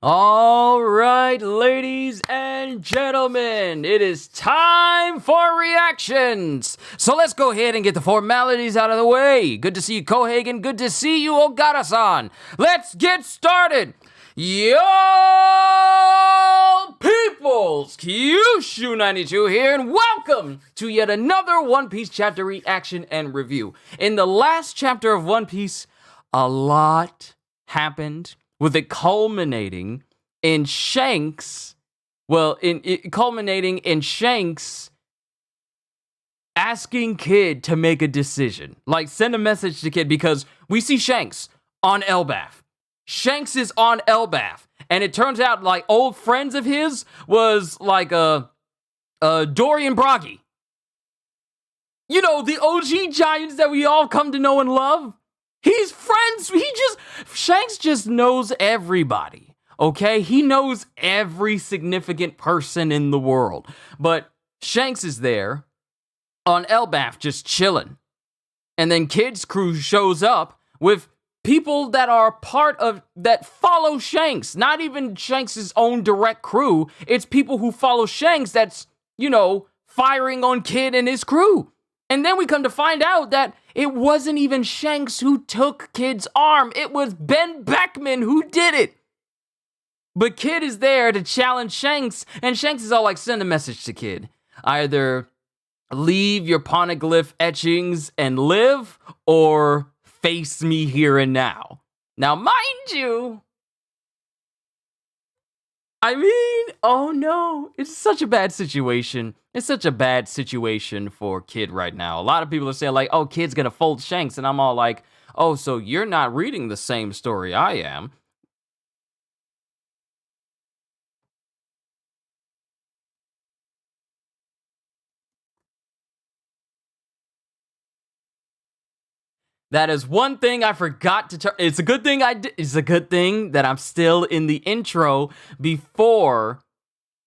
All right, ladies and gentlemen, it is time for reactions. So let's go ahead and get the formalities out of the way. Good to see you, Kohagen. Good to see you, Ogata-san. Let's get started. Yo, peoples! Kyushu92 here, and welcome to yet another One Piece chapter reaction and review. In the last chapter of One Piece, a lot happened, with it culminating in Shanks, culminating in Shanks asking Kid to make a decision. Like, send a message to Kid, because we see Shanks on Elbaf. Shanks is on Elbaf, and it turns out, like, old friends of his was, like, Dorian Broggy. You know, the OG giants that we all come to know and love. He's friends. Shanks just knows everybody, okay? He knows every significant person in the world. But Shanks is there on Elbaf just chilling. And then Kid's crew shows up with people that are that follow Shanks. Not even Shanks' own direct crew. It's people who follow Shanks that's, you know, firing on Kid and his crew. And then we come to find out that it wasn't even Shanks who took Kid's arm. It was Ben Beckman who did it. But Kid is there to challenge Shanks, and Shanks is all like, send a message to Kid. Either leave your poneglyph etchings and live, or face me here and now. Now, mind you, I mean, oh no, it's such a bad situation. It's such a bad situation for Kid right now. A lot of people are saying, like, oh, Kid's gonna fold Shanks, and I'm all like, oh, so you're not reading the same story I am. That is one thing I forgot to turn. It's a good thing I did. It's a good thing that I'm still in the intro before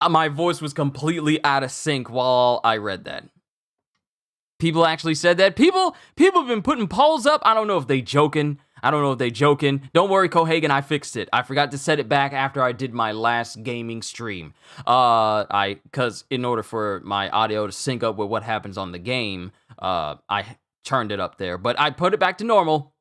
my voice was completely out of sync while I read that. People actually said that. People have been putting polls up. I don't know if they joking. Don't worry, Kohagen, I fixed it. I forgot to set it back after I did my last gaming stream. Because in order for my audio to sync up with what happens on the game, I turned it up there. But I put it back to normal.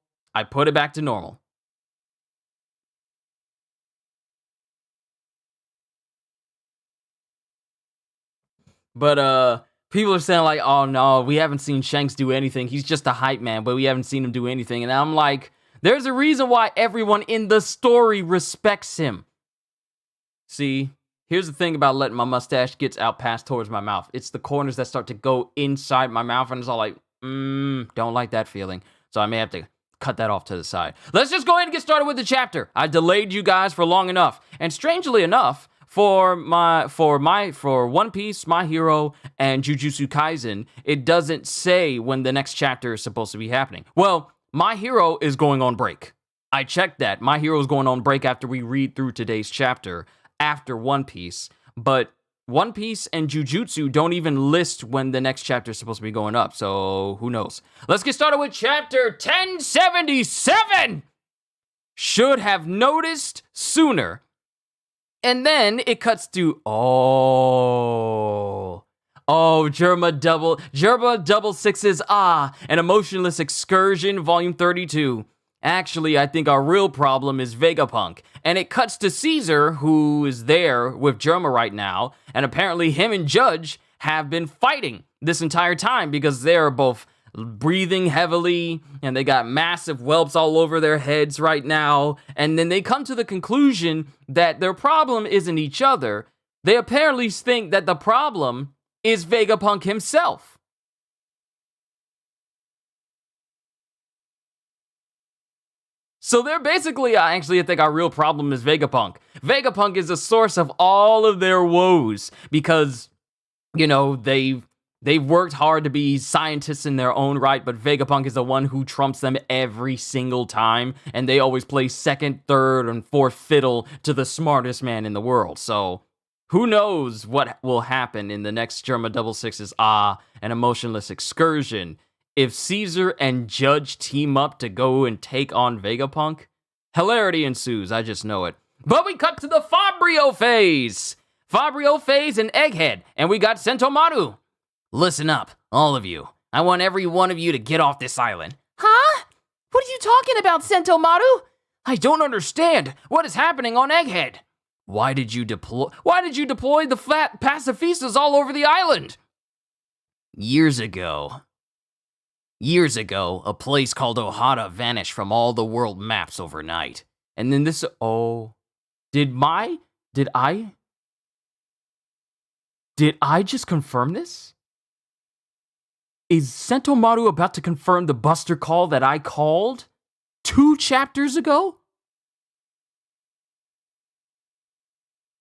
But people are saying, like, oh no, we haven't seen Shanks do anything. He's just a hype man, but we haven't seen him do anything. And I'm like, there's a reason why everyone in the story respects him. See, here's the thing about letting my mustache get out past towards my mouth. It's the corners that start to go inside my mouth, and it's all like, don't like that feeling. So I may have to cut that off to the side. Let's just go ahead and get started with the chapter. I delayed you guys for long enough. And strangely enough, for One Piece, My Hero, and Jujutsu Kaisen, it doesn't say when the next chapter is supposed to be happening. Well, My Hero is going on break. I checked that. My Hero is going on break after we read through today's chapter, after One Piece. But One Piece and Jujutsu don't even list when the next chapter is supposed to be going up, so who knows? Let's get started with chapter 1077! Should have noticed sooner. And then it cuts to, Germa double six's an emotionless excursion, volume 32. Actually, I think our real problem is Vegapunk. And it cuts to Caesar, who is there with Germa right now, and apparently him and Judge have been fighting this entire time because they're both breathing heavily, and they got massive whelps all over their heads right now, and then they come to the conclusion that their problem isn't each other. They apparently think that the problem is Vegapunk himself. So they're basically, I think our real problem is Vegapunk. Vegapunk is the source of all of their woes, because, you know, they've worked hard to be scientists in their own right, but Vegapunk is the one who trumps them every single time, and they always play second, third, and fourth fiddle to the smartest man in the world. So, who knows what will happen in the next Germa Double Six's an emotionless excursion if Caesar and Judge team up to go and take on Vegapunk? Hilarity ensues, I just know it. But we cut to the Fabrio phase. Fabrio phase and Egghead, and we got Sentomaru. Listen up, all of you. I want every one of you to get off this island. Huh? What are you talking about, Sentomaru? I don't understand. What is happening on Egghead? Why did you deploy the flat pacifistas all over the island? Years ago, a place called Ohara vanished from all the world maps overnight. And then this, did I just confirm this? Is Sentomaru about to confirm the Buster Call that I called 2 chapters ago?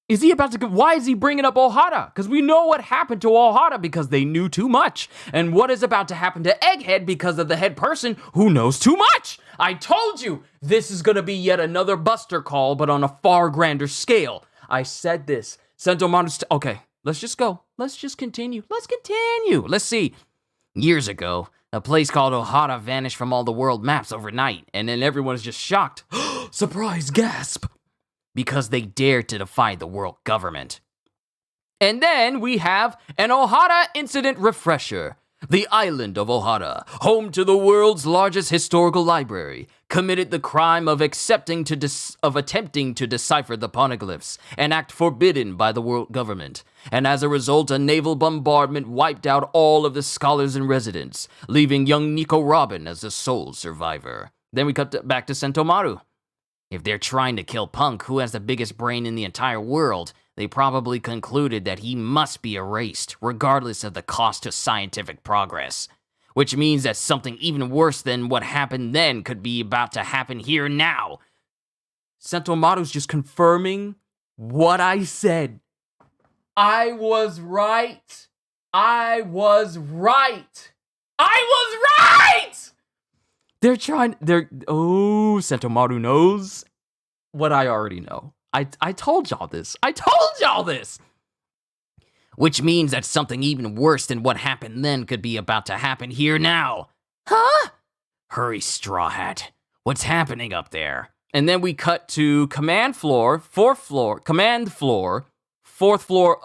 Is he about to... Why is he bringing up Ohara? Because we know what happened to Ohara because they knew too much. And what is about to happen to Egghead because of the head person who knows too much? I told you, this is going to be yet another Buster Call, but on a far grander scale. I said this. Sentomaru's... Okay, let's just go. Let's just continue. Let's continue. Let's see. Years ago, a place called Ohara vanished from all the world maps overnight, and then everyone is just shocked. Surprise, gasp! Because they dared to defy the world government. And then we have an Ohara incident refresher. The island of Ohara, home to the world's largest historical library, committed the crime of attempting to decipher the poneglyphs, an act forbidden by the world government. And as a result, a naval bombardment wiped out all of the scholars and residents, leaving young Nico Robin as the sole survivor. Then we cut back to Sentomaru. If they're trying to kill Punk, who has the biggest brain in the entire world, they probably concluded that he must be erased, regardless of the cost to scientific progress. Which means that something even worse than what happened then could be about to happen here now. Sentomaru's just confirming what I said. I was right. I was right. Sentomaru knows what I already know. I told y'all this. Which means that something even worse than what happened then could be about to happen here now. Huh? Hurry, Straw Hat. What's happening up there? And then we cut to command floor, fourth floor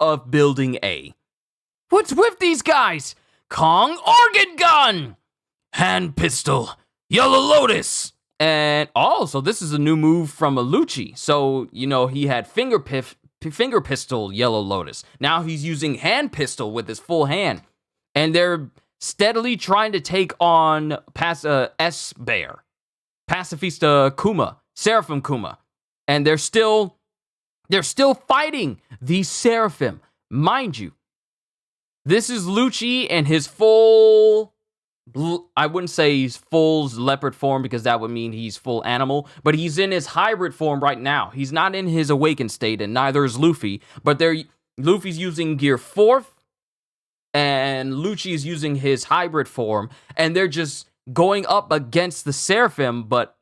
of Building A. What's with these guys? Kong organ gun! Hand pistol. Yellow Lotus! And, so this is a new move from Lucci. So, he had finger pistol Yellow Lotus. Now he's using hand pistol with his full hand. And they're steadily trying to take on S-Bear, Pacifista Kuma, Seraphim Kuma. And they're still fighting these Seraphim. Mind you, this is Lucci and his full... I wouldn't say he's full leopard form because that would mean he's full animal, but he's in his hybrid form right now. He's not in his awakened state, and neither is Luffy, but Luffy's using Gear 4th, and Lucci is using his hybrid form, and they're just going up against the Seraphim, but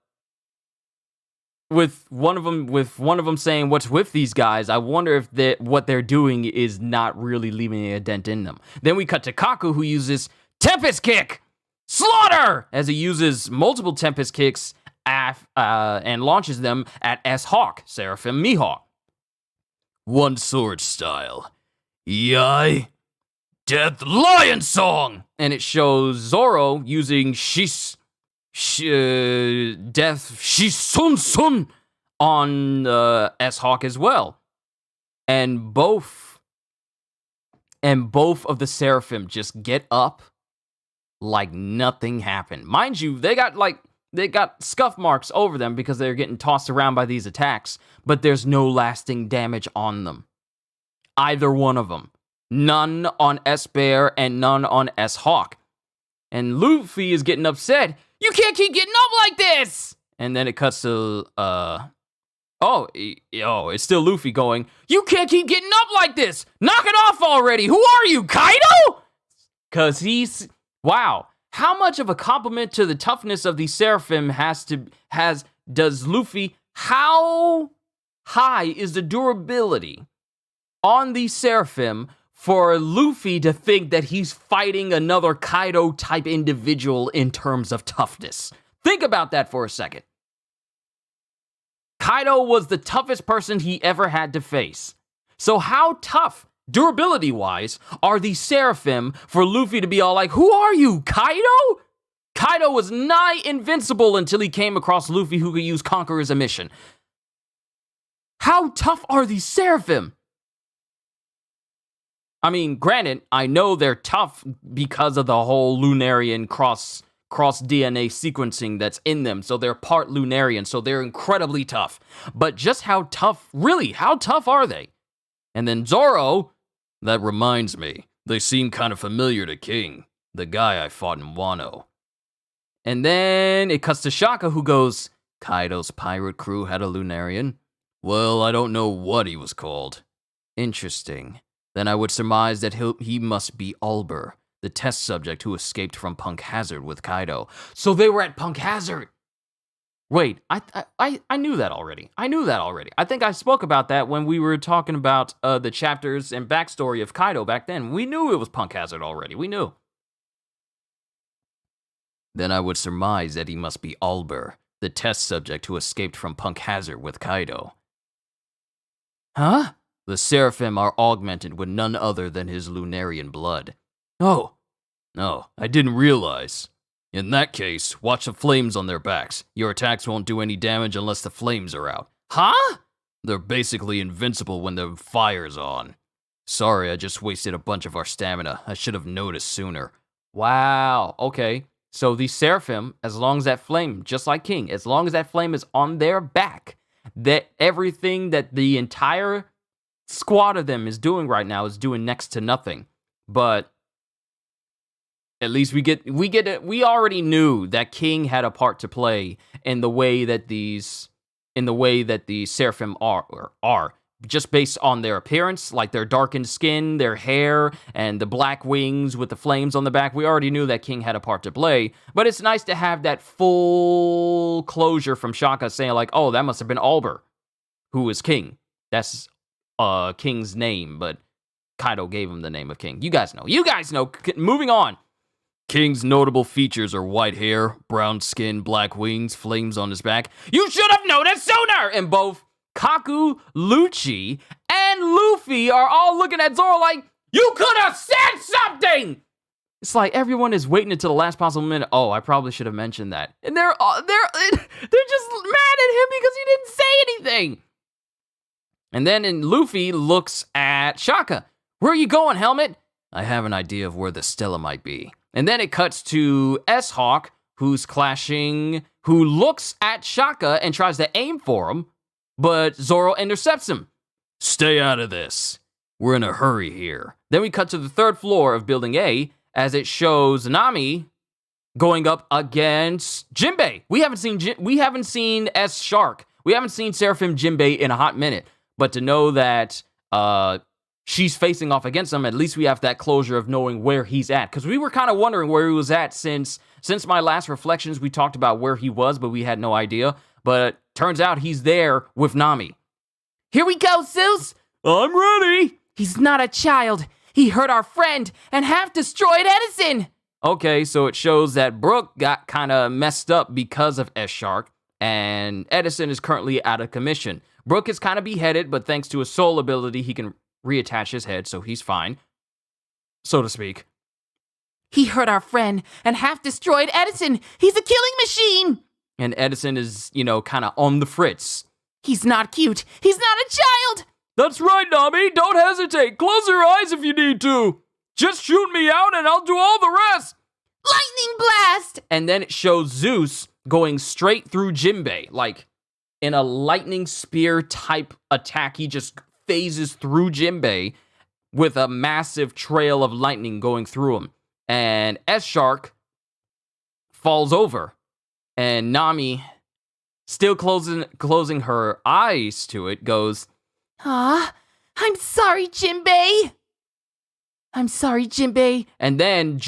with one of them saying, what's with these guys, I wonder if what they're doing is not really leaving a dent in them. Then we cut to Kaku, who uses Tempest Kick! Slaughter! As he uses multiple Tempest Kicks and launches them at S-Hawk, Seraphim Mihawk. One sword style. Yai. Death Lion Song! And it shows Zoro using Death Shisun on S-Hawk as well. And both of the Seraphim just get up like nothing happened. Mind you, they got scuff marks over them because they're getting tossed around by these attacks, but there's no lasting damage on them. Either one of them. None on S-Bear and none on S-Hawk. And Luffy is getting upset. You can't keep getting up like this! And then it cuts to, it's still Luffy going, you can't keep getting up like this! Knock it off already! Who are you, Kaido? Because wow, how much of a compliment to the toughness of the Seraphim does Luffy, how high is the durability on the Seraphim for Luffy to think that he's fighting another Kaido-type individual in terms of toughness? Think about that for a second. Kaido was the toughest person he ever had to face. So how tough, durability-wise, are the Seraphim for Luffy to be all like, who are you, Kaido? Kaido was nigh invincible until he came across Luffy who could use Conquer as a mission. How tough are these Seraphim? I mean, granted, I know they're tough because of the whole Lunarian cross DNA sequencing that's in them, so they're part Lunarian, so they're incredibly tough. But just how tough, really, how tough are they? And then Zoro, that reminds me, they seem kind of familiar to King, the guy I fought in Wano. And then it cuts to Shaka, who goes, Kaido's pirate crew had a Lunarian? Well, I don't know what he was called. Interesting. Then I would surmise that he must be Ulber, the test subject who escaped from Punk Hazard with Kaido. So they were at Punk Hazard! Wait, I knew that already. I think I spoke about that when we were talking about the chapters and backstory of Kaido back then. We knew it was Punk Hazard already. We knew. Then I would surmise that he must be Ulber, the test subject who escaped from Punk Hazard with Kaido. Huh? The Seraphim are augmented with none other than his Lunarian blood. Oh. No, I didn't realize. In that case, watch the flames on their backs. Your attacks won't do any damage unless the flames are out. Huh? They're basically invincible when the fire's on. Sorry, I just wasted a bunch of our stamina. I should have noticed sooner. Wow, okay. So these Seraphim, as long as that flame, just like King, as long as that flame is on their back, that everything that the entire squad of them is doing right now is doing next to nothing. But at least we already knew that King had a part to play in the way that the Seraphim are just based on their appearance, like their darkened skin, their hair, and the black wings with the flames on the back. We already knew that King had a part to play, but it's nice to have that full closure from Shaka saying like, oh, that must have been Ulber, who is King. That's King's name, but Kaido gave him the name of King. You guys know. Moving on. King's notable features are white hair, brown skin, black wings, flames on his back. You should have noticed sooner! And both Kaku, Lucci, and Luffy are all looking at Zoro like, you could have said something! It's like everyone is waiting until the last possible minute. Oh, I probably should have mentioned that. And they're just mad at him because he didn't say anything. And then Luffy looks at Shaka. Where are you going, Helmet? I have an idea of where the Stella might be. And then it cuts to S-Hawk, who looks at Shaka and tries to aim for him, but Zoro intercepts him. Stay out of this. We're in a hurry here. Then we cut to the third floor of Building A, as it shows Nami going up against Jinbei. We haven't seen S-Shark. We haven't seen Seraphim Jinbei in a hot minute. But to know that she's facing off against him, at least we have that closure of knowing where he's at. Because we were kind of wondering where he was at since my last reflections. We talked about where he was, but we had no idea. But turns out he's there with Nami. Here we go, Zeus! I'm ready! He's not a child. He hurt our friend and half destroyed Edison! Okay, so it shows that Brook got kind of messed up because of S-Shark, and Edison is currently out of commission. Brook is kind of beheaded, but thanks to his soul ability, he can reattach his head, so he's fine, so to speak. He hurt our friend and half destroyed Edison. He's a killing machine. And Edison is, kind of on the fritz. He's not cute. He's not a child. That's right, Nami. Don't hesitate. Close your eyes if you need to. Just shoot me out and I'll do all the rest. Lightning blast. And then it shows Zeus going straight through Jinbei, like in a lightning spear type attack. He just phases through Jinbei with a massive trail of lightning going through him. And S-Shark falls over. And Nami, still closing her eyes to it, goes, I'm sorry, Jinbei. I'm sorry, Jinbei. And then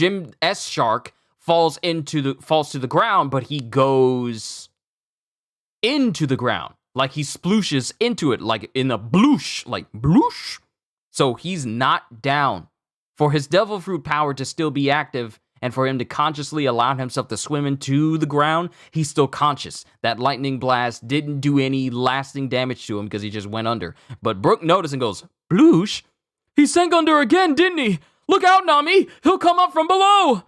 S-Shark falls to the ground, but he goes into the ground. Like he splooshes into it, like in a bloosh, like bloosh. So he's not down. For his Devil Fruit power to still be active, and for him to consciously allow himself to swim into the ground, he's still conscious. That lightning blast didn't do any lasting damage to him because he just went under. But Brook noticed and goes, "Bloosh? He sank under again, didn't he? Look out, Nami! He'll come up from below!"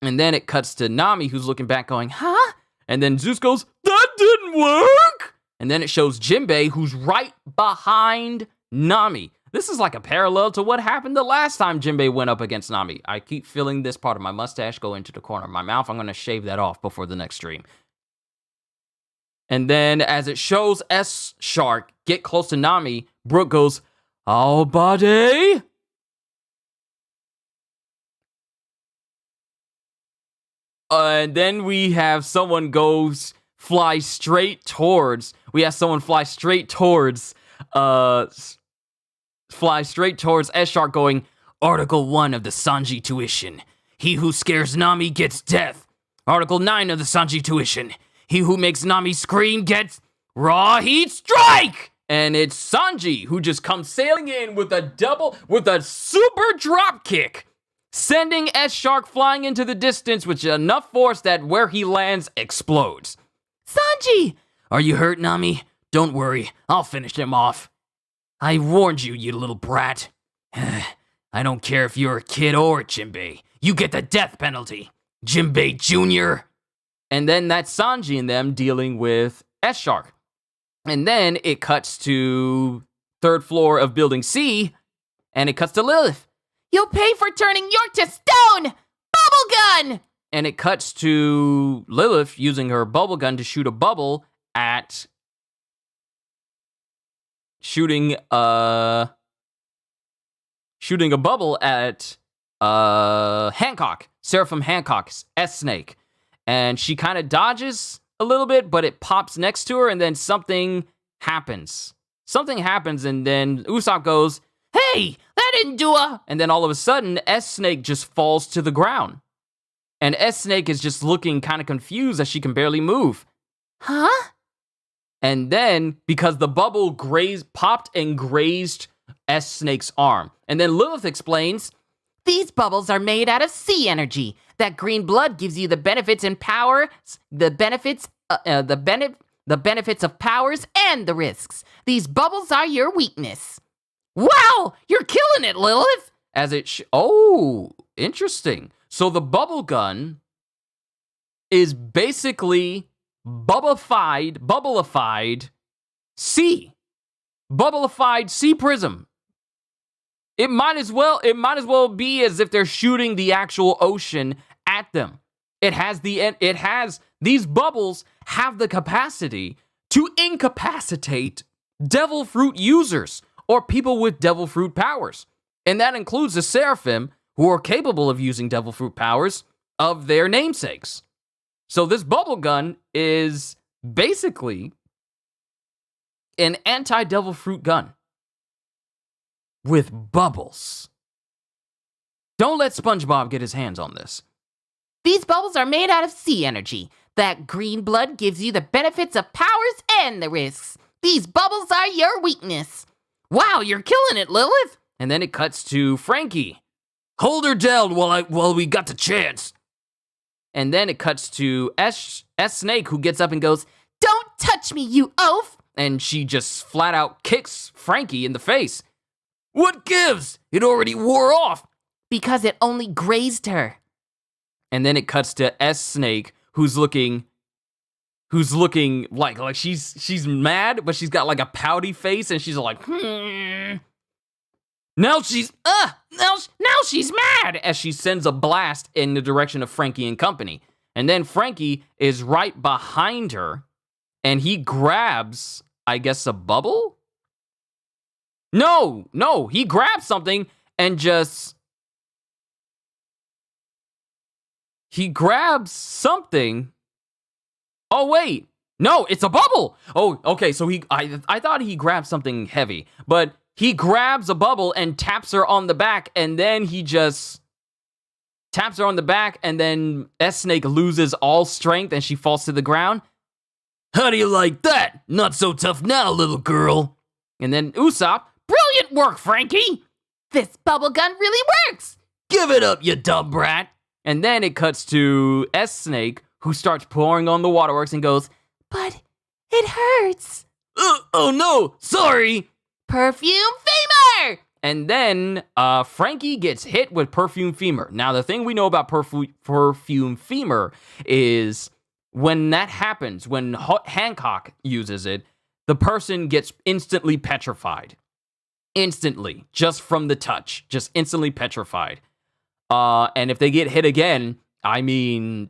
And then it cuts to Nami, who's looking back going, "Huh?" And then Zeus goes, "That didn't work!" And then it shows Jinbei, who's right behind Nami. This is like a parallel to what happened the last time Jinbei went up against Nami. I keep feeling this part of my mustache go into the corner of my mouth. I'm going to shave that off before the next stream. And then as it shows S-Shark get close to Nami, Brook goes, "Our body." And then we have someone fly straight towards S-Shark going, "Article 1 of the Sanji Tuition. He who scares Nami gets death. Article 9 of the Sanji Tuition. He who makes Nami scream gets raw heat strike." And it's Sanji who just comes sailing in with a super drop kick, sending S-Shark flying into the distance with enough force that where he lands explodes. "Sanji! Are you hurt, Nami? Don't worry, I'll finish him off. I warned you, you little brat. I don't care if you're a kid or Jinbei. You get the death penalty, Jinbei Jr." And then that's Sanji and them dealing with S-Shark. And then it cuts to 3rd floor of Building C, and it cuts to Lilith. "You'll pay for turning York to stone! Bubble gun!" And it cuts to Lilith using her bubble gun to shoot a bubble at... Shooting a bubble at Hancock, Seraphim Hancock's S-Snake. And she kind of dodges a little bit, but it pops next to her, and then something happens. And then Usopp goes, "Hey, that didn't do a..." And then all of a sudden, S-Snake just falls to the ground. And S-Snake is just looking kind of confused as she can barely move. "Huh?" And then, because the bubble popped and grazed S-Snake's arm. And then Lilith explains, "These bubbles are made out of sea energy. That green blood gives you the benefits and powers, the benefits of powers and the risks. These bubbles are your weakness." Wow, you're killing it, Lilith! As it oh, interesting. So the bubble gun is basically bubblified sea. Bubblified sea prism. It might as well be as if they're shooting the actual ocean at them. These bubbles have the capacity to incapacitate devil fruit users or people with devil fruit powers. And that includes the Seraphim who are capable of using devil fruit powers of their namesakes. So this bubble gun is basically an anti-devil fruit gun with bubbles. Don't let SpongeBob get his hands on this. "These bubbles are made out of sea energy. That green blood gives you the benefits of powers and the risks. These bubbles are your weakness." Wow, you're killing it, Lilith! And then it cuts to Frankie. "Hold her down while we got the chance." And then it cuts to S-Snake, who gets up and goes, "Don't touch me, you oaf!" And she just flat out kicks Frankie in the face. "What gives? It already wore off." "Because it only grazed her." And then it cuts to S-Snake, who's looking like she's mad, but she's got like a pouty face, and she's like, Now she's mad, as she sends a blast in the direction of Frankie and company. And then Frankie is right behind her, and he grabs, I guess, a bubble? No, he grabs something and he grabs something. Oh, wait. No, it's a bubble. Oh, okay, so I thought he grabbed something heavy, but he grabs a bubble and taps her on the back, and then he just taps her on the back, and then S-Snake loses all strength, and she falls to the ground. "How do you like that? Not so tough now, little girl." And then Usopp, "Brilliant work, Frankie! This bubble gun really works! Give it up, you dumb brat. And then it cuts to S Snake, who starts pouring on the waterworks and goes, But it hurts. Oh no, sorry. Perfume Femur! And then Frankie gets hit with Perfume Femur. Now, the thing we know about Perfume Femur is when that happens, when Hancock uses it, the person gets instantly petrified. Instantly, just from the touch, just instantly petrified. And if they get hit again, I mean,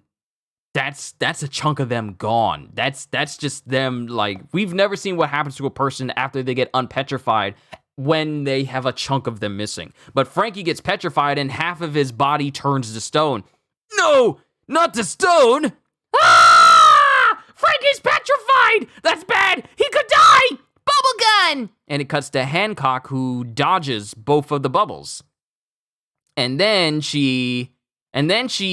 that's a chunk of them gone. That's just them, like, we've never seen what happens to a person after they get unpetrified when they have a chunk of them missing. But Frankie gets petrified and half of his body turns to stone. No, not to stone. Ah! Frankie's petrified. That's bad. He could die. Bubble gun! And it cuts to Hancock, who dodges both of the bubbles. And then she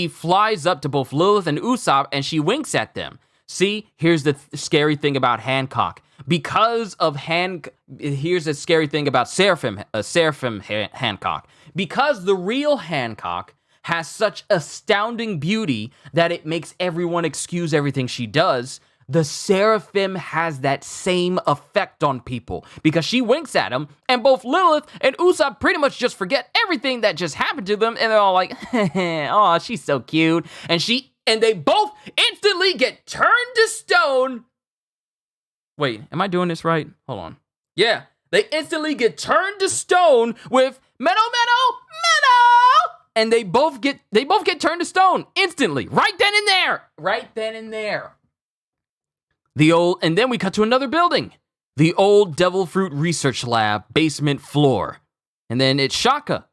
flies up to both Lilith and Usopp, and she winks at them. See, here's the scary thing about Hancock. Here's the scary thing about Seraphim Hancock. Because the real Hancock has such astounding beauty that it makes everyone excuse everything she does, the Seraphim has that same effect on people. Because she winks at him, and both Lilith and Usopp pretty much just forget everything that just happened to them, and they're all like, oh, she's so cute. And they both instantly get turned to stone. Wait, am I doing this right? Hold on. Yeah, they instantly get turned to stone with Meadow. And they both get turned to stone instantly, right then and there. And then we cut to another building. The old Devil Fruit Research Lab, basement floor. And then it's Shaka.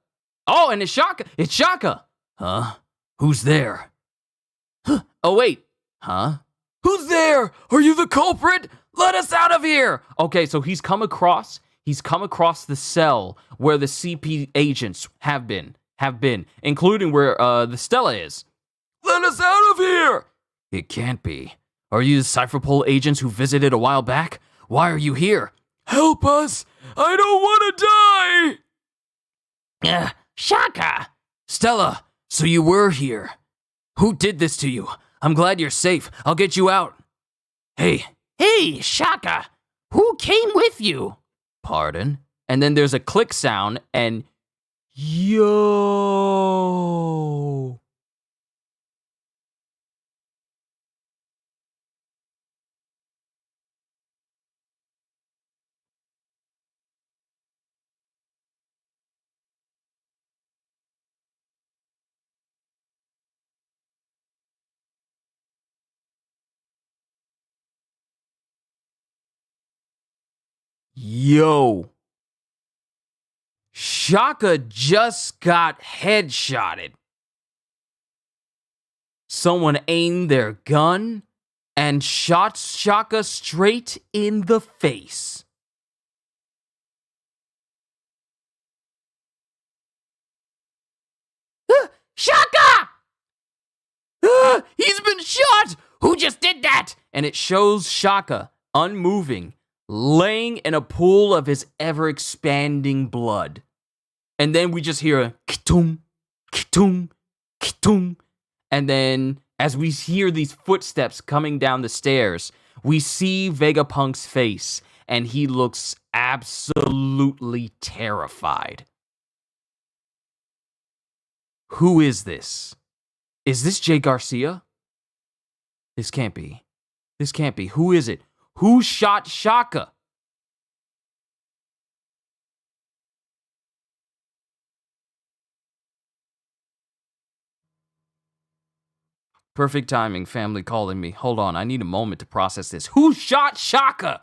Oh, and it's Shaka. It's Shaka. Huh? Who's there? Huh? Oh, wait. Huh? Who's there? Are you the culprit? Let us out of here. Okay, so he's come across the cell where the CP agents have been, including where the Stella is. Let us out of here. It can't be. Are you the Cypherpole agents who visited a while back? Why are you here? Help us! I don't want to die! Shaka! Stella, so you were here. Who did this to you? I'm glad you're safe. I'll get you out. Hey, Shaka! Who came with you? Pardon? And then there's a click sound, and yo! Yo. Shaka just got headshotted. Someone aimed their gun and shot Shaka straight in the face. Shaka! He's been shot! Who just did that? And it shows Shaka, unmoving, laying in a pool of his ever-expanding blood. And then we just hear a kitung, kitung, kitung. And then as we hear these footsteps coming down the stairs, we see Vegapunk's face, and he looks absolutely terrified. Who is this? Is this Jay Garcia? This can't be. Who is it? Who shot Shaka? Perfect timing, family calling me. Hold on, I need a moment to process this. Who shot Shaka?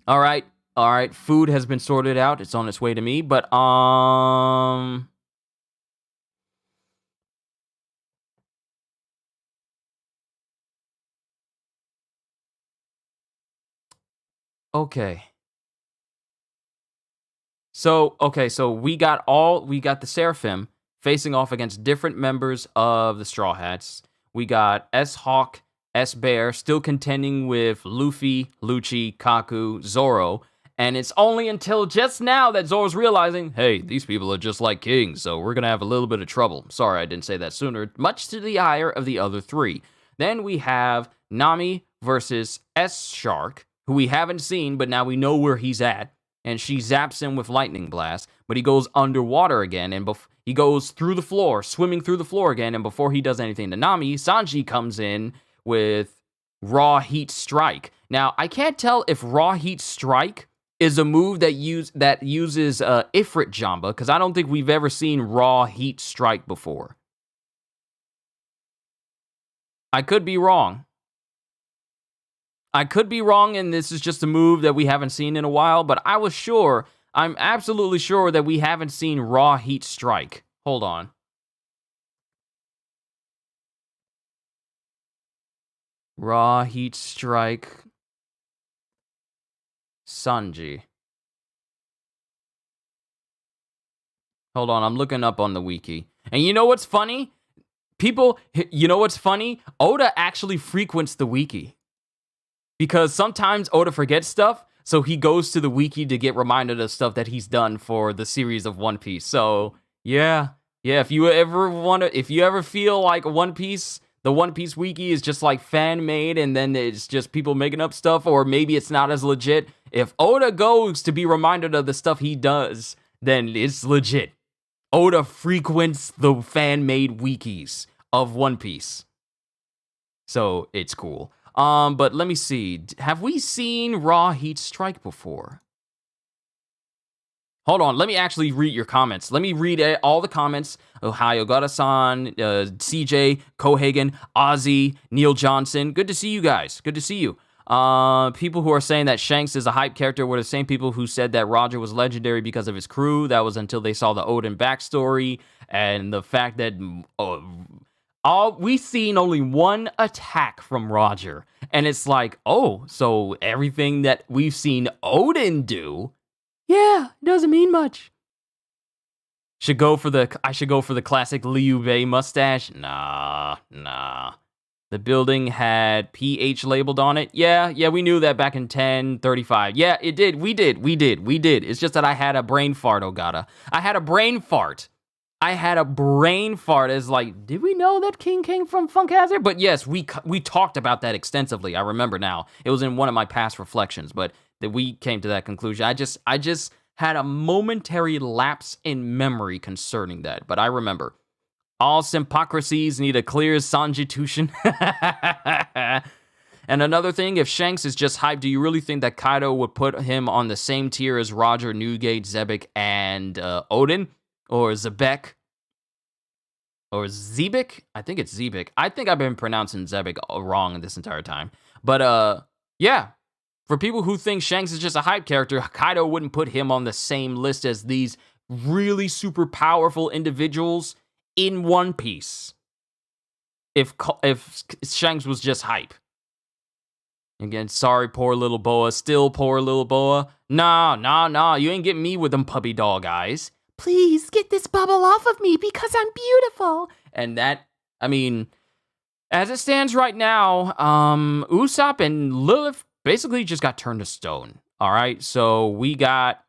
All right. All right. Food has been sorted out. It's on its way to me. But okay. So we got the Seraphim facing off against different members of the Straw Hats. We got S-Hawk, S-Bear still contending with Luffy, Lucci, Kaku, Zoro. And it's only until just now that Zoro's realizing, hey, these people are just like kings, so we're gonna have a little bit of trouble. Sorry I didn't say that sooner, much to the ire of the other three. Then we have Nami versus S-Shark, who we haven't seen, but now we know where he's at. And she zaps him with lightning blast, but he goes underwater again, and he goes through the floor, swimming through the floor again, and before he does anything to Nami, Sanji comes in with Raw Heat Strike. Now, I can't tell if Raw Heat Strike is a move that uses Ifrit Jamba, because I don't think we've ever seen Raw Heat Strike before. I could be wrong. And this is just a move that we haven't seen in a while, but I'm absolutely sure that we haven't seen Raw Heat Strike. Hold on. Raw Heat Strike. Sanji. Hold on, I'm looking up on the wiki. And you know what's funny? Oda actually frequents the wiki. Because sometimes Oda forgets stuff, so he goes to the wiki to get reminded of stuff that he's done for the series of One Piece. So, yeah, if you ever feel like the One Piece wiki is just like fan-made and then it's just people making up stuff, or maybe it's not as legit, if Oda goes to be reminded of the stuff he does, then it's legit. Oda frequents the fan-made wikis of One Piece. So, it's cool. But let me see. Have we seen Raw Heat Strike before? Hold on. Let me actually read your comments. Let me read all the comments. Ohio Gata-san, CJ, Kohagen, Ozzy, Neil Johnson. Good to see you guys. Good to see you. People who are saying that Shanks is a hype character were the same people who said that Roger was legendary because of his crew. That was until they saw the Odin backstory and the fact that... we've seen only one attack from Roger, and it's like, oh, so everything that we've seen Odin do, yeah, doesn't mean much. I should go for the classic Liu Bei mustache. Nah. The building had PH labeled on it. Yeah, we knew that back in 1035. Yeah, it did. We did. It's just that I had a brain fart, Ogata. I had a brain fart as like, did we know that King came from Funk Hazard? But yes, we talked about that extensively. I remember now. It was in one of my past reflections, but that we came to that conclusion. I just had a momentary lapse in memory concerning that, but I remember. All sympocracies need a clear Sanjitution. And another thing, if Shanks is just hype, do you really think that Kaido would put him on the same tier as Roger, Newgate, Zebek, and Odin? Or Zebek, or Zebek? I think it's Zebek. I think I've been pronouncing Zebek wrong this entire time. But, yeah. For people who think Shanks is just a hype character, Kaido wouldn't put him on the same list as these really super powerful individuals in One Piece. If Shanks was just hype. Again, sorry, poor little Boa. Still poor little Boa. Nah. You ain't getting me with them puppy dog eyes. Please get this bubble off of me because I'm beautiful. And that, I mean, as it stands right now, Usopp and Lilith basically just got turned to stone. All right, so we got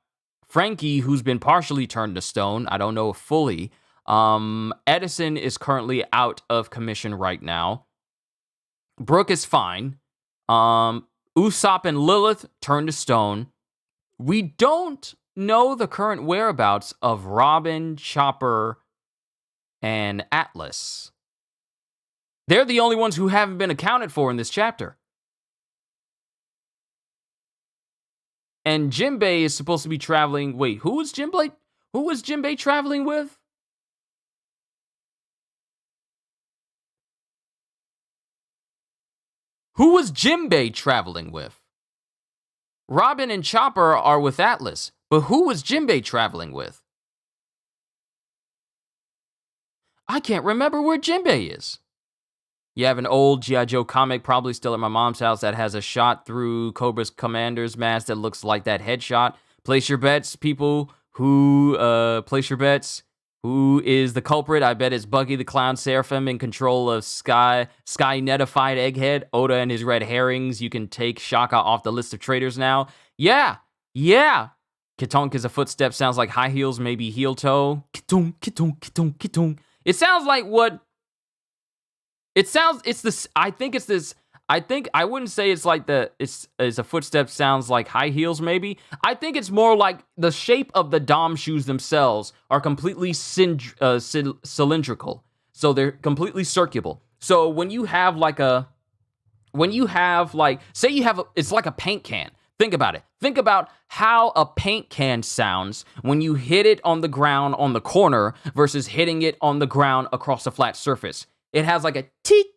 Frankie, who's been partially turned to stone. I don't know if fully. Edison is currently out of commission right now. Brooke is fine. Usopp and Lilith turned to stone. We don't know the current whereabouts of Robin, Chopper, and Atlas. They're the only ones who haven't been accounted for in this chapter. And Jinbei is supposed to be traveling... Wait, who was Jinbei traveling with? Who was Jinbei traveling with? Robin and Chopper are with Atlas, but who was Jinbei traveling with? I can't remember where Jinbei is. You have an old G.I. Joe comic, probably still at my mom's house, that has a shot through Cobra's commander's mask that looks like that headshot. Place your bets, people. Place your bets. Who is the culprit? I bet it's Buggy the Clown Seraphim in control of Sky Netified Egghead, Oda and his red herrings. You can take Shaka off the list of traitors now. Yeah. Kitonk is a footstep, sounds like high heels, maybe heel toe. Kitonk, kitonk, kitonk, kitonk. It sounds like what? It's this, I think I wouldn't say it's like it's a footstep sounds like high heels maybe. I think it's more like the shape of the Dom shoes themselves are completely cylindrical. So they're completely circular. So when you have it's like a paint can. Think about it. Think about how a paint can sounds when you hit it on the ground on the corner versus hitting it on the ground across a flat surface. It has like a teek,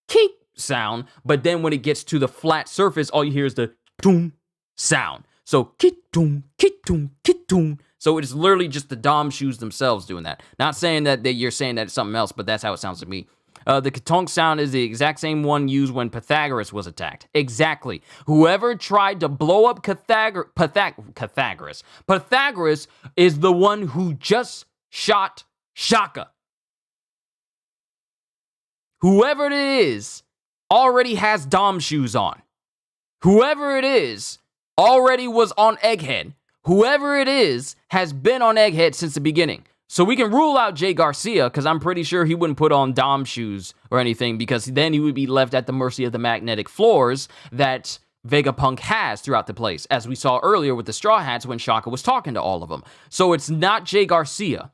keek sound, but then when it gets to the flat surface, all you hear is the doom sound. So kit-doom, kit-doom, kit-doom. So it's literally just the Dom shoes themselves doing that. Not saying that you're saying that it's something else, but that's how it sounds to me. The Kitonk sound is the exact same one used when Pythagoras was attacked. Exactly. Whoever tried to blow up Pythagoras is the one who just shot Shaka. Whoever it is already has Dom shoes on. Whoever it is already was on Egghead. Whoever it is has been on Egghead since the beginning. So we can rule out Jay Garcia, because I'm pretty sure he wouldn't put on Dom shoes or anything, because then he would be left at the mercy of the magnetic floors that Vegapunk has throughout the place, as we saw earlier with the Straw Hats when Shaka was talking to all of them. So it's not Jay Garcia,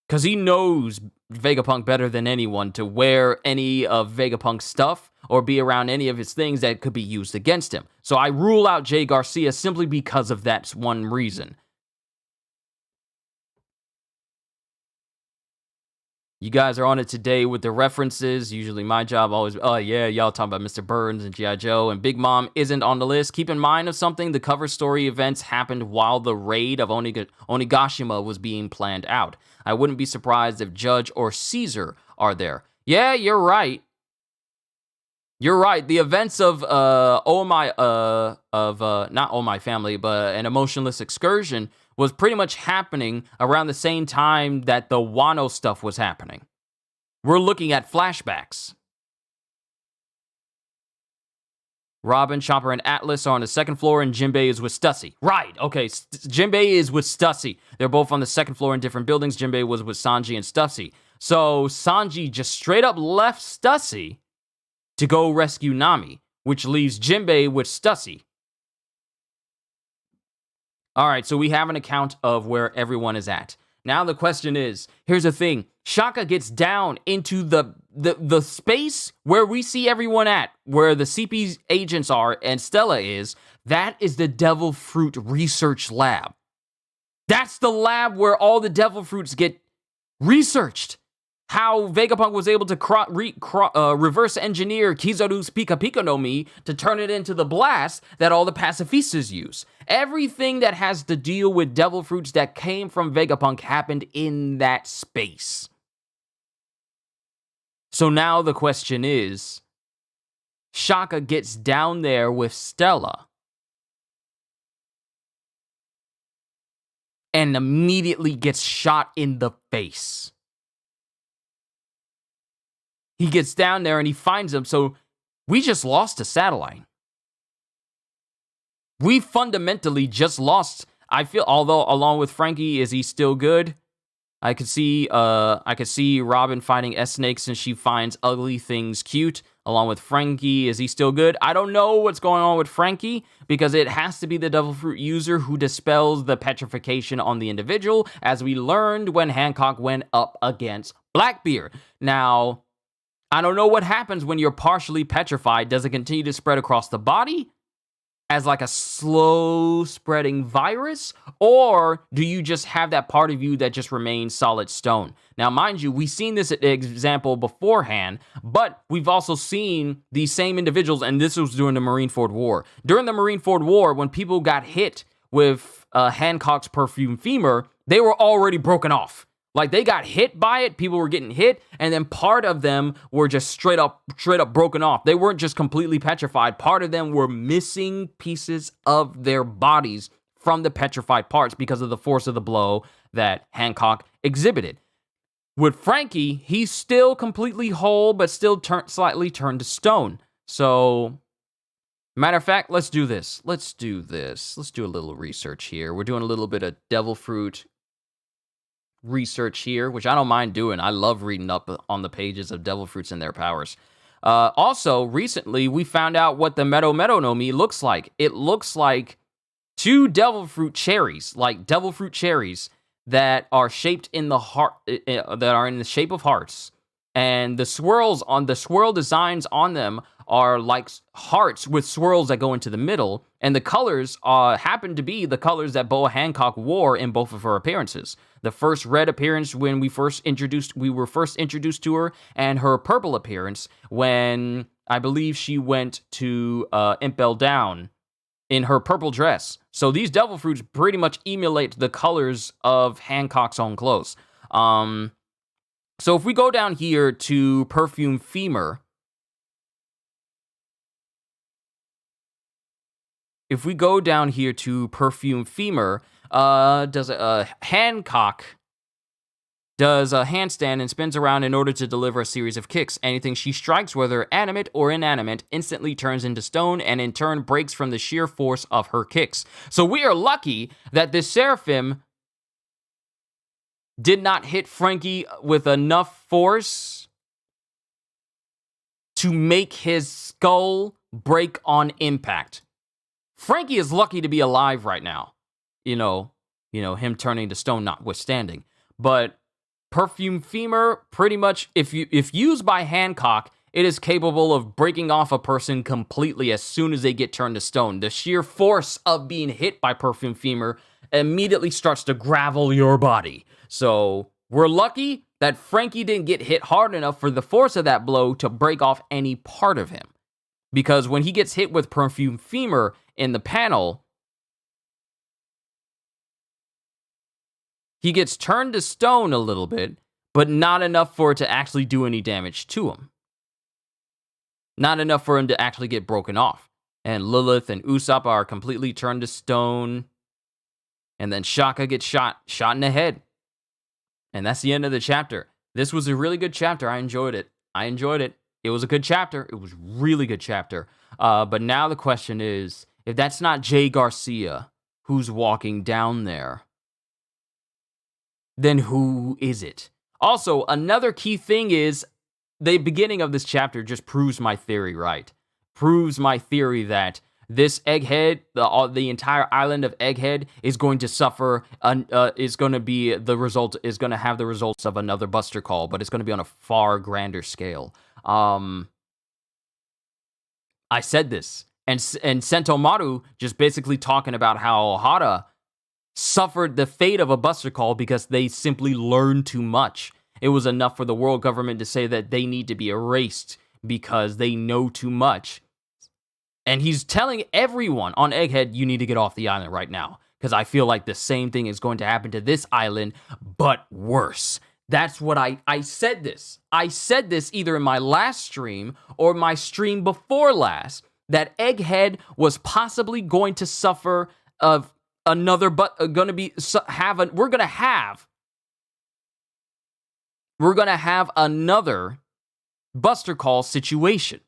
because he knows Vegapunk better than anyone to wear any of Vegapunk's stuff or be around any of his things that could be used against him. So I rule out Jay Garcia simply because of that one reason. You guys are on it today with the references. Usually my job always, y'all talking about Mr. Burns and G.I. Joe, and Big Mom isn't on the list. Keep in mind of something, the cover story events happened while the raid of Onigashima was being planned out. I wouldn't be surprised if Judge or Caesar are there. Yeah, you're right. You're right. The events of not Oh My Family, but An Emotionless Excursion was pretty much happening around the same time that the Wano stuff was happening. We're looking at flashbacks. Robin, Chopper, and Atlas are on the second floor, and Jinbei is with Stussy. Right, okay, Jinbei is with Stussy. They're both on the second floor in different buildings. Jinbei was with Sanji and Stussy. So Sanji just straight up left Stussy to go rescue Nami, which leaves Jinbei with Stussy. All right, so we have an account of where everyone is at. Now the question is, here's the thing. Shaka gets down into the space where we see everyone at, where the CP's agents are and Stella is. That is the Devil Fruit Research Lab. That's the lab where all the Devil Fruits get researched. How Vegapunk was able to reverse engineer Kizaru's Pika Pika no Mi to turn it into the blast that all the pacifistas use. Everything that has to deal with devil fruits that came from Vegapunk happened in that space. So now the question is, Shaka gets down there with Stella and immediately gets shot in the face. He gets down there and he finds him, so we just lost a satellite. We fundamentally just lost. I feel, although along with Frankie, is he still good? I could see Robin fighting S-Snake since she finds ugly things cute. Along with Frankie, is he still good? I don't know what's going on with Frankie, because it has to be the Devil Fruit user who dispels the petrification on the individual, as we learned when Hancock went up against Blackbeard. Now, I don't know what happens when you're partially petrified. Does it continue to spread across the body? as like a slow spreading virus, or do you just have that part of you that just remains solid stone? Now, mind you, we've seen this example beforehand, but we've also seen these same individuals, and this was during the Marineford War. During the Marineford War, when people got hit with Hancock's perfume femur, they were already broken off. Like, they got hit by it, people were getting hit, and then part of them were just straight up broken off. They weren't just completely petrified. Part of them were missing pieces of their bodies from the petrified parts because of the force of the blow that Hancock exhibited. With Franky, he's still completely whole, but still slightly turned to stone. So, matter of fact, let's do this. Let's do a little research here. We're doing a little bit of devil fruit research here, which I don't mind doing. I love reading up on the pages of devil fruits and their powers. Also, recently, we found out what the Meadow no Mi looks like. It looks like 2 devil fruit cherries, like devil fruit cherries that are shaped in the heart, that are in the shape of hearts. And the swirl designs on them are like hearts with swirls that go into the middle. And the colors happen to be the colors that Boa Hancock wore in both of her appearances. The first red appearance when we were first introduced to her, and her purple appearance when I believe she went to Impel Down in her purple dress. So these devil fruits pretty much emulate the colors of Hancock's own clothes. So if we go down here to Perfume Femur, Hancock does a handstand and spins around in order to deliver a series of kicks. Anything she strikes, whether animate or inanimate, instantly turns into stone and in turn breaks from the sheer force of her kicks. So we are lucky that this Seraphim did not hit Franky with enough force to make his skull break on impact. Franky is lucky to be alive right now. You know, him turning to stone notwithstanding. But Perfume Femur, pretty much, if used by Hancock, it is capable of breaking off a person completely as soon as they get turned to stone. The sheer force of being hit by Perfume Femur immediately starts to gravel your body. So we're lucky that Franky didn't get hit hard enough for the force of that blow to break off any part of him. Because when he gets hit with Perfume Femur in the panel, he gets turned to stone a little bit, but not enough for it to actually do any damage to him. Not enough for him to actually get broken off. And Lilith and Usopp are completely turned to stone. And then Shaka gets shot in the head. And that's the end of the chapter. This was a really good chapter. I enjoyed it. It was a good chapter. It was a really good chapter. But now the question is, if that's not Jay Garcia who's walking down there, then who is it? Also, another key thing is the beginning of this chapter just proves my theory right. Proves my theory that this Egghead, the entire island of Egghead, is going to suffer. Is going to have the results of another Buster Call, but it's going to be on a far grander scale. I said this, and Sentomaru just basically talking about how Hara suffered the fate of a Buster Call because they simply learned too much. It was enough for the world government to say that they need to be erased because they know too much. And he's telling everyone on Egghead, you need to get off the island right now. Because I feel like the same thing is going to happen to this island, but worse. That's what I said this. I said this either in my last stream or my stream before last, that Egghead was possibly going to suffer of another, but we're gonna have another Buster Call situation,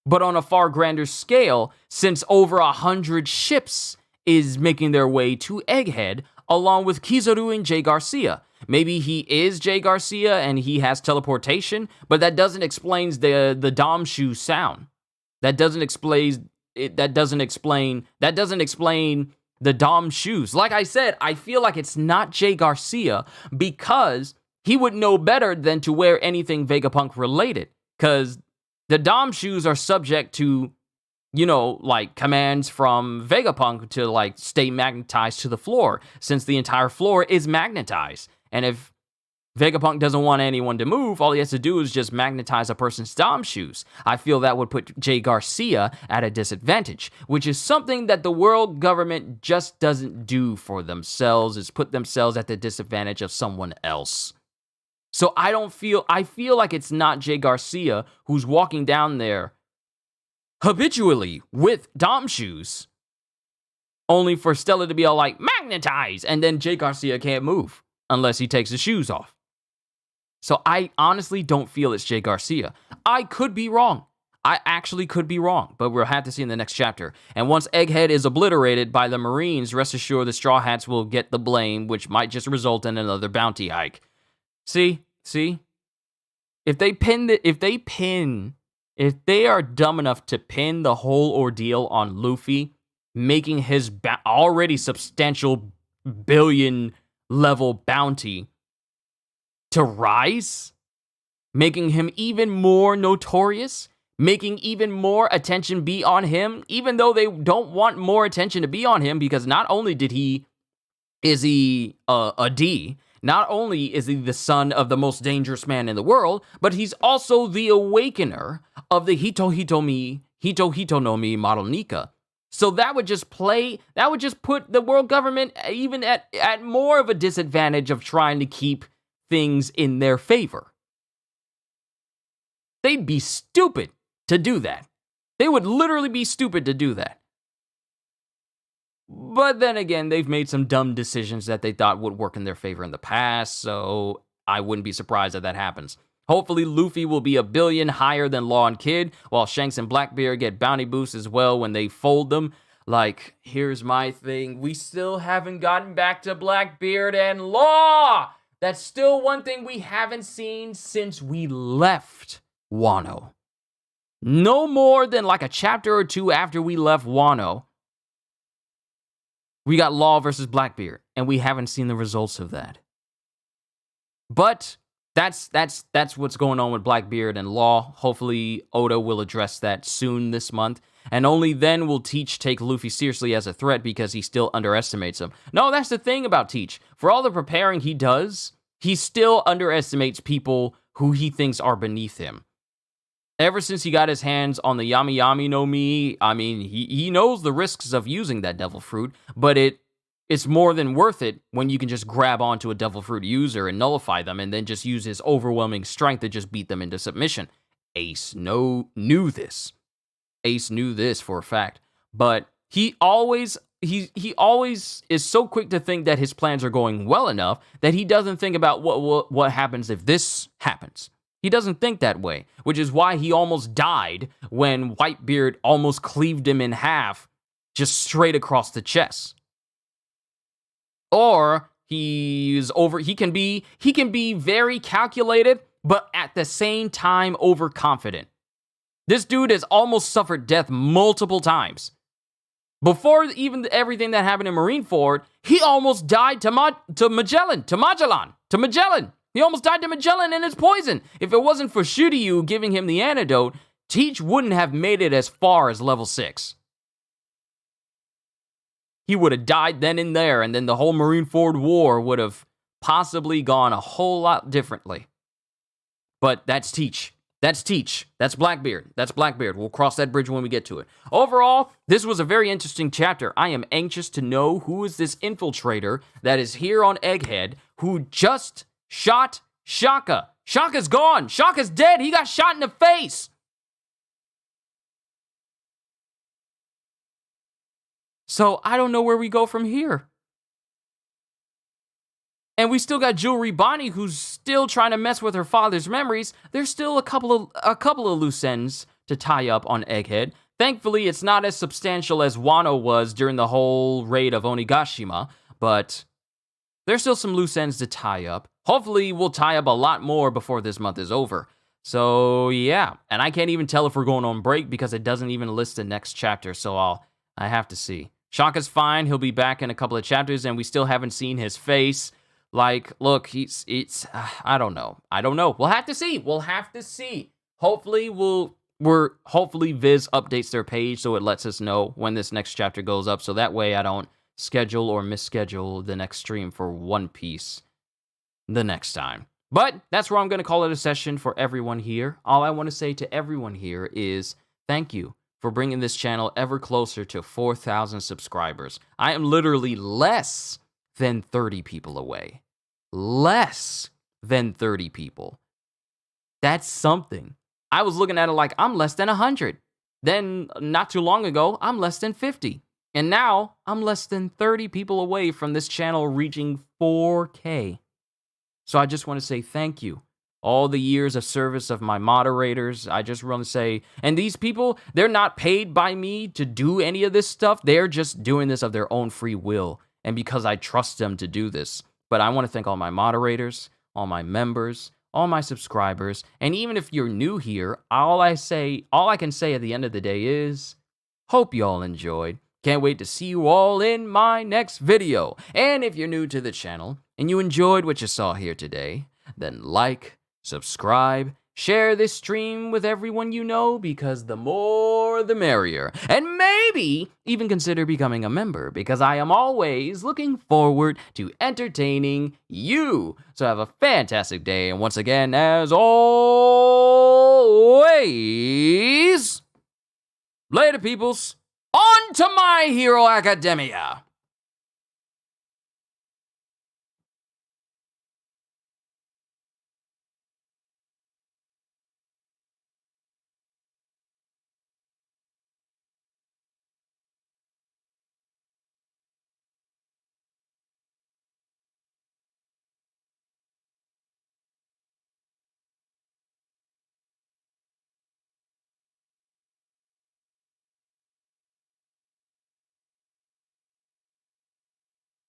but on a far grander scale, since over 100 ships is making their way to Egghead, along with Kizaru and Jay Garcia. Maybe he is Jay Garcia and he has teleportation, but that doesn't explain the Dom Shoe sound. That doesn't explain the Dom shoes. Like I said, I feel like it's not Jay Garcia because he would know better than to wear anything Vegapunk related. Because the Dom shoes are subject to like commands from Vegapunk to like stay magnetized to the floor, since the entire floor is magnetized. And if Vegapunk doesn't want anyone to move, all he has to do is just magnetize a person's Dom shoes. I feel that would put Jay Garcia at a disadvantage, which is something that the world government just doesn't do for themselves, is put themselves at the disadvantage of someone else. So I feel like it's not Jay Garcia who's walking down there habitually with Dom shoes, only for Stella to be all like, magnetize, and then Jay Garcia can't move unless he takes his shoes off. So I honestly don't feel it's Jay Garcia. I could be wrong. I actually could be wrong, but we'll have to see in the next chapter. And once Egghead is obliterated by the Marines, rest assured the Straw Hats will get the blame, which might just result in another bounty hike. See? If they are dumb enough to pin the whole ordeal on Luffy, making his already substantial billion-level bounty to rise, making him even more notorious, making even more attention be on him, even though they don't want more attention to be on him, because not only is he a D, not only is he the son of the most dangerous man in the world, but he's also the awakener of the Hito Hito no Mi model Nika. So that would just put the world government even at more of a disadvantage of trying to keep things in their favor. They'd be stupid to do that. They would literally be stupid to do that. But then again, they've made some dumb decisions that they thought would work in their favor in the past, so I wouldn't be surprised if that happens. Hopefully, Luffy will be $1 billion higher than Law and Kid, while Shanks and Blackbeard get bounty boosts as well when they fold them. Like, here's my thing. We still haven't gotten back to Blackbeard and Law! That's still one thing we haven't seen since we left Wano. No more than like a chapter or two after we left Wano, we got Law versus Blackbeard, and we haven't seen the results of that. But that's what's going on with Blackbeard and Law. Hopefully, Oda will address that soon this month, and only then will Teach take Luffy seriously as a threat because he still underestimates him. No, that's the thing about Teach. For all the preparing he does, he still underestimates people who he thinks are beneath him. Ever since he got his hands on the Yami Yami no Mi, I mean, he knows the risks of using that devil fruit, but it's more than worth it when you can just grab onto a devil fruit user and nullify them and then just use his overwhelming strength to just beat them into submission. Ace knew this. Ace knew this for a fact, but he always is so quick to think that his plans are going well enough that he doesn't think about what happens if this happens. He doesn't think that way, which is why he almost died when Whitebeard almost cleaved him in half just straight across the chest. Or he can be very calculated, but at the same time overconfident. This dude has almost suffered death multiple times. Before even everything that happened in Marineford, he almost died to Magellan. He almost died to Magellan and his poison. If it wasn't for Shiryu giving him the antidote, Teach wouldn't have made it as far as level 6. He would have died then and there, and then the whole Marineford War would have possibly gone a whole lot differently. But that's Teach. That's Teach. That's Blackbeard. We'll cross that bridge when we get to it. Overall, this was a very interesting chapter. I am anxious to know who is this infiltrator that is here on Egghead who just shot Shaka. Shaka's gone. Shaka's dead. He got shot in the face. So I don't know where we go from here. And we still got Jewelry Bonnie, who's still trying to mess with her father's memories. There's still a couple of loose ends to tie up on Egghead. Thankfully, it's not as substantial as Wano was during the whole raid of Onigashima, but there's still some loose ends to tie up. Hopefully, we'll tie up a lot more before this month is over. So, yeah. And I can't even tell if we're going on break because it doesn't even list the next chapter, so I have to see. Shaka's fine. He'll be back in a couple of chapters, and we still haven't seen his face. Like, look, I don't know. We'll have to see. Hopefully, we'll we're hopefully Viz updates their page so it lets us know when this next chapter goes up. So that way I don't schedule or misschedule the next stream for One Piece the next time. But that's where I'm going to call it a session for everyone here. All I want to say to everyone here is thank you for bringing this channel ever closer to 4,000 subscribers. I am literally less than 30 people away. Less than 30 people. That's something. I was looking at it like I'm less than 100. Then, not too long ago, I'm less than 50. And now, I'm less than 30 people away from this channel reaching 4K. So I just want to say thank you. All the years of service of my moderators, I just want to say, and these people, they're not paid by me to do any of this stuff. They're just doing this of their own free will, and because I trust them to do this. But I want to thank all my moderators, all my members, all my subscribers, and even if you're new here, all I can say at the end of the day is, hope you all enjoyed. Can't wait to see you all in my next video. And if you're new to the channel, and you enjoyed what you saw here today, then like, subscribe, share this stream with everyone you know, because the more the merrier. And maybe even consider becoming a member, because I am always looking forward to entertaining you. So have a fantastic day, and once again, as always, later peoples, on to My Hero Academia!